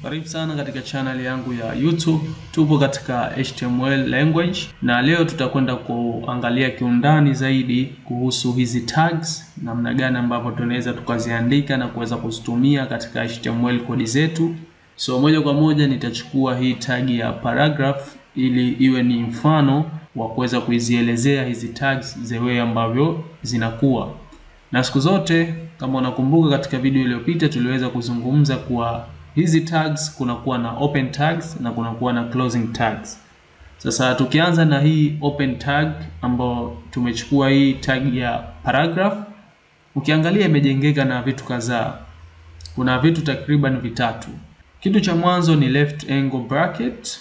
Karibu sana katika channel yangu ya YouTube. Tupo katika HTML language na leo tutakwenda kuangalia kiundani zaidi kuhusu hizi tags, namna gani ambavyo tunaweza tukaziandika na kuweza kuzitumia katika HTML kodi zetu. So moja kwa moja nitachukua hii tag ya paragraph ili iwe ni mfano wa kuweza kuzielezea hizi tags zewe ambavyo zinakuwa. Na siku zote kama unakumbuka katika video iliyopita tuliweza kuzungumza kuwa hizi tags kunakuwa na open tags na kunakuwa na closing tags. Sasa tukianza na hii open tag ambao tumechukua hii tag ya paragraph, ukiangalia imejengeka na vitu kadhaa. Kuna vitu takriban vitatu. Kitu cha mwanzo ni left angle bracket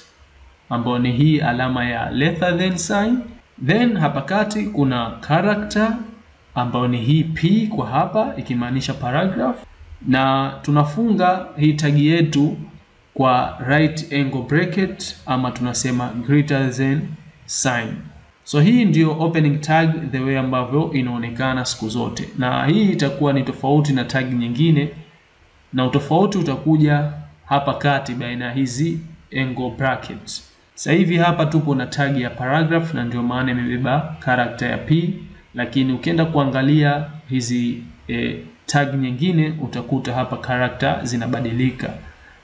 ambao ni hii alama ya lesser than sign. Then hapa kati kuna character ambao ni hii P kwa hapa ikimaanisha paragraph. Na tunafunga hii tag yetu kwa right angle bracket ama tunasema greater than sign. So hii ndio opening tag the way ambavyo inaonekana siku zote. Na hii itakuwa ni tofauti na tag nyingine, na utofauti utakuja hapa kati baina hizi angle brackets. Sasa hivi hapa tupo na tag ya paragraph na ndio maana imebeba character ya P, lakini ukienda kuangalia hizi tag nyingine utakuta hapa character zinabadilika,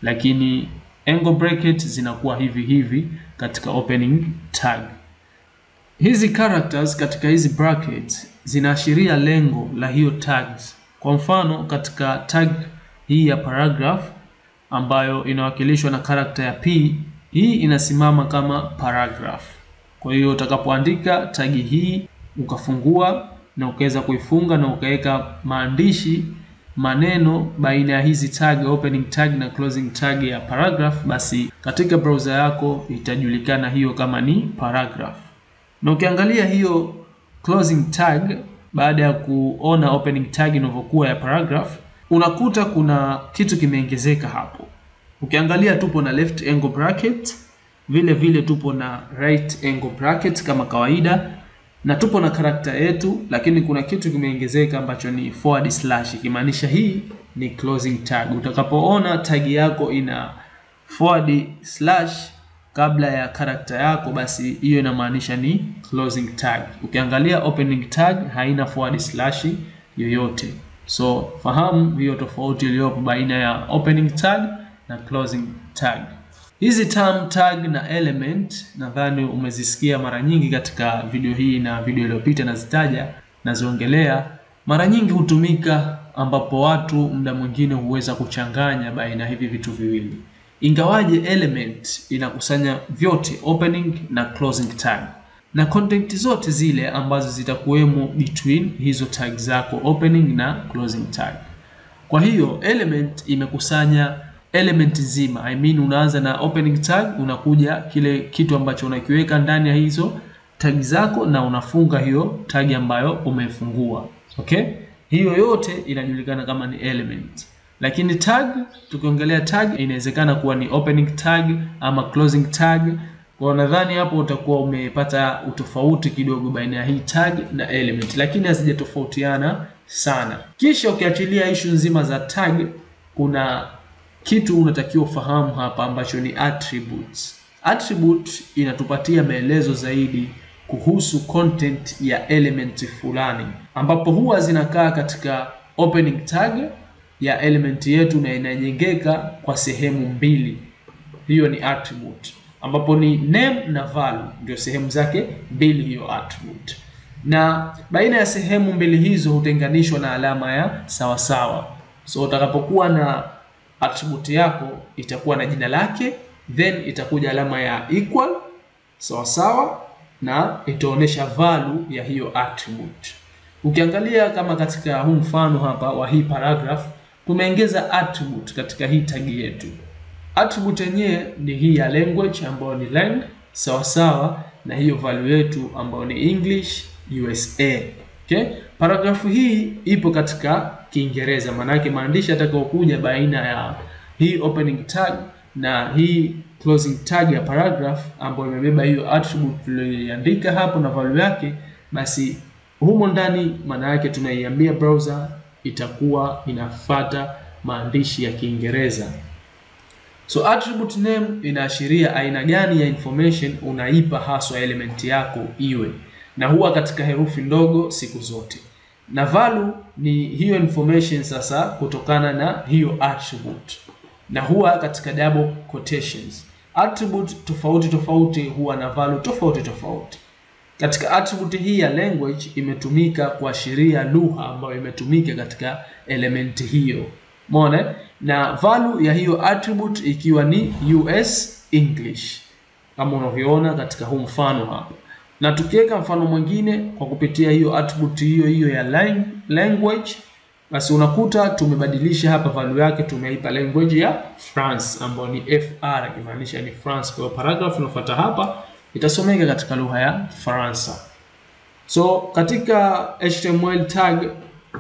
lakini angle bracket zinakuwa hivi hivi katika opening tag. Hizi characters katika hizi brackets zinaashiria lengo la hiyo tags. Kwa mfano katika tag hii ya paragraph ambayo inawakilishwa na character ya P, hii inasimama kama paragraph. Kwa hiyo utakapoandika tag hii ukafungua na ukaweza kuifunga na ukaweka maandishi maneno baina ya hizi tag, opening tag na closing tag ya paragraph, basi katika browser yako itajulikana hiyo kama ni paragraph. Na ukiangalia hiyo closing tag baada ya kuona opening tag inavyokuwa ya paragraph, unakuta kuna kitu kimeongezeka hapo. Ukiangalia tupo na left angle bracket, vile vile tupo na right angle bracket kama kawaida, na tupo na character yetu, lakini kuna kitu kimeongezeka ambacho ni forward slash, ikimaanisha hii ni closing tag. Utakapoona tag yako ina forward slash kabla ya character yako, basi hiyo inamaanisha ni closing tag. Ukiangalia opening tag haina forward slash yoyote. So fahamu hiyo tofauti iliyopo baina ya opening tag na closing tag. Hizi term tag na element nadhani umezisikia mara nyingi katika video hii na video iliyopita nazitaja na ziongelea. Mara nyingi hutumika ambapo watu muda mwingine huweza kuchanganya baina hivi vitu viwili. Ingawaje element inakusanya vyote, opening na closing tag, na content zote zile ambazo zitakuwemo between hizo tag zako opening na closing tag. Kwa hiyo element imekusanya element nzima. I mean unaanza na opening tag, unakuja kile kitu ambacho unakiweka ndani ya hizo tag zako na unafunga hiyo tag ambayo umefungua. Okay? Hiyo yote inajulikana kama ni element. Lakini tag, tukiongelea tag inawezekana kuwa ni opening tag ama closing tag. Kwa nadhani hapo utakuwa umepata utofauti kidogo baina ya hii tag na element, lakini hazijatofautiana sana. Kisha ukiachilia issue nzima za tag, kuna kitu unatakiwa ufahamu hapa ambacho ni attributes. Attribute inatupatia maelezo zaidi kuhusu content ya element fulani, ambapo huwa zinakaa katika opening tag ya element yetu na inajengeka kwa sehemu mbili. Hiyo ni attribute, ambapo ni name na value ndio sehemu zake mbili hiyo attribute. Na baina ya sehemu mbili hizo hutenganishwa na alama ya sawasawa. So utakapokuwa na attribute yako itakuwa na jina lake, then itakuja alama ya equal sawasawa, na itaonesha value ya hiyo attribute. Ukiangalia kama katika huu mfano hapa wa hii paragraph, tumeongeza attribute katika hii tag yetu. Attribute yenyewe ni hii ya language ambayo ni lang sawasawa na hiyo value yetu ambayo ni English USA. Okay? Paragrafu hii ipo katika Kiingereza, maana yake maandishi yatakayokuja baina ya hii opening tag na hii closing tag ya paragraph ambayo imebeba hiyo attribute tuliyoandika hapo na value yake, basi humo ndani maana yake tunaiambia browser itakuwa inafuata maandishi ya Kiingereza. So attribute name inaashiria aina gani ya information unaipa haswa element yako iwe, na huwa katika herufi ndogo siku zote. Na value ni hiyo information sasa kutokana na hiyo attribute, na huwa katika double quotations. Attribute tofauti tofauti huwa na value tofauti tofauti. Katika attribute hii ya language imetumika kuashiria lugha ambayo imetumika katika element hiyo. Umeona? Na value ya hiyo attribute ikiwa ni US English, kama unavyoona katika huu mfano hapa. Na tukiweka mfano mwingine kwa kupitia hiyo attribute hiyo ya language, basi unakuta tumebadilisha hapa value yake, tumeipa language ya France ambayo ni FR, kimaanisha ni France. Kwa paragraph inayofuata hapa itasomeka katika lugha ya Faransa. So katika HTML tag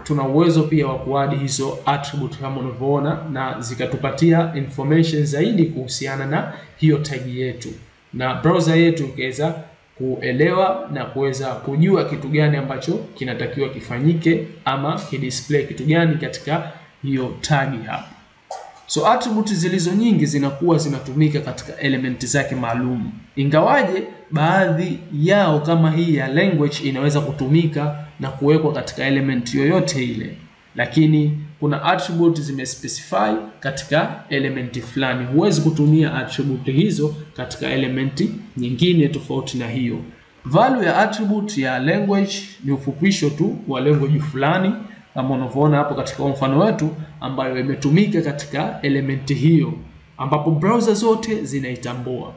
tuna uwezo pia wa kuadi hizo attribute kama unavyoona, na zikatupatia information zaidi kuhusiana na hiyo tag yetu, na browser yetu ikaweza kuelewa na kuweza kujua kitu gani ambacho kinatakiwa kifanyike ama kidisplay kitu gani katika hiyo tag hapa. So attributes zilizo nyingi zinakuwa zinatumika katika element zake maalum, ingawaje baadhi yao kama hii ya language inaweza kutumika na kuwekwa katika element yoyote ile, lakini kuna attribute zimespecify katika element fulani. Huwezi kutumia attribute hizo katika element nyingine tofauti na hiyo. Value ya attribute ya language ni ufupisho tu wa language fulani, kama unavyoona hapo katika mfano wetu, ambayo imetumika katika element hiyo, ambapo browser zote zinaitambua.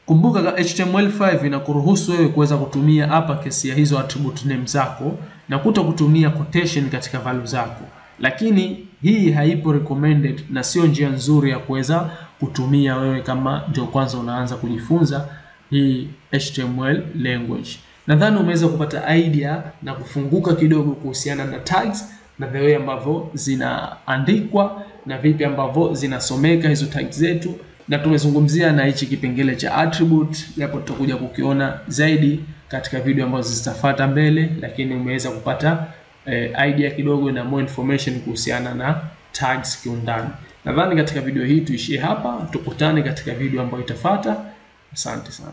Kumbuka HTML5 inakuruhusu wewe kuweza kutumia uppercase ya hizo attribute name zako na kutokutumia quotation katika value zako, lakini hii haipo recommended na sio njia nzuri ya kuweza kutumia wewe kama ndio kwanza unaanza kujifunza hii HTML language. Nadhani umeweza kupata idea na kufunguka kidogo kuhusiana na tags na the way ambavyo zinaandikwa na vipi ambavyo zinasomeka hizo tags zetu, na tumezungumzia na hichi kipengele cha attribute, hapo tutakuja kukiona zaidi katika video ambazo zitafuata mbele, lakini umeweza kupata idea kidogo na more information kuhusiana na tags kiundani. Nadhani katika video hii tuishie hapa, tukutane katika video ambayo itafuata. Asante sana.